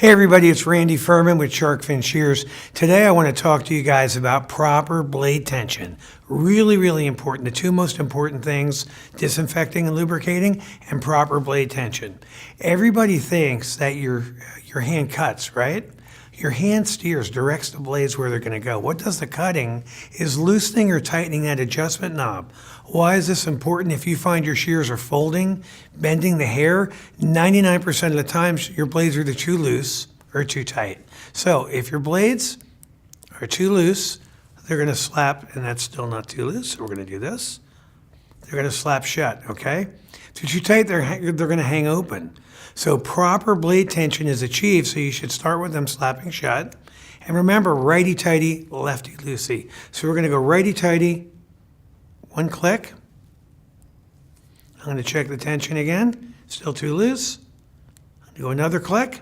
Hey everybody, it's Randy Furman with Shark Fin Shears. Today I want to talk to you guys about proper blade tension. Really important. The two most important things, disinfecting and lubricating and proper blade tension. Everybody thinks that your hand cuts, right? Your hand steers, directs the blades where they're going to go. What does the cutting is loosening or tightening that adjustment knob. Why is this important? If you find your shears are folding, bending the hair, 99% of the times your blades are either too loose or too tight. So if your blades are too loose, they're going to slap, and that's still not too loose, so we're going to do this. They're going to slap shut, okay? If they're too tight, they're going to hang open. So proper blade tension is achieved, so you should start with them slapping shut. And remember, righty-tighty, lefty-loosey. So we're going to go righty-tighty, one click. I'm going to check the tension again. Still too loose. I'm going to go another click.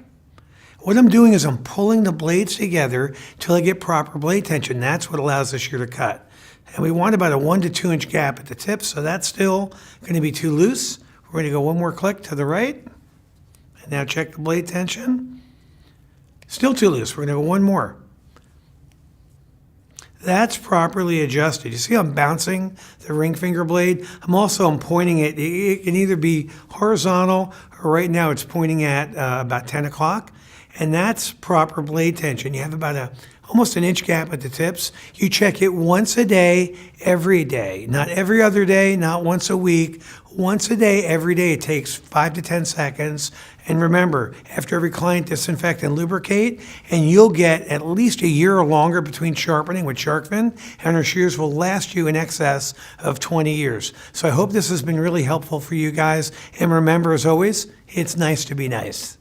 What I'm doing is I'm pulling the blades together till I get proper blade tension. That's what allows the shear to cut. And we want about a 1 to 2 inch gap at the tip, so that's still going to be too loose. We're going to go one more click to the right. And now check the blade tension. Still too loose. We're going to go one more. That's properly adjusted. You see I'm bouncing the ring finger blade? I'm pointing it. It can either be horizontal or right now it's pointing at about 10 o'clock. And that's proper blade tension. You have about almost an inch gap at the tips. You check it once a day, every day. Not every other day, not once a week. Once a day, every day. It takes 5 to 10 seconds. And remember, after every client, disinfect and lubricate, and you'll get at least a year or longer between sharpening with shark fin, and our shears will last you in excess of 20 years. So I hope this has been really helpful for you guys. And remember, as always, it's nice to be nice.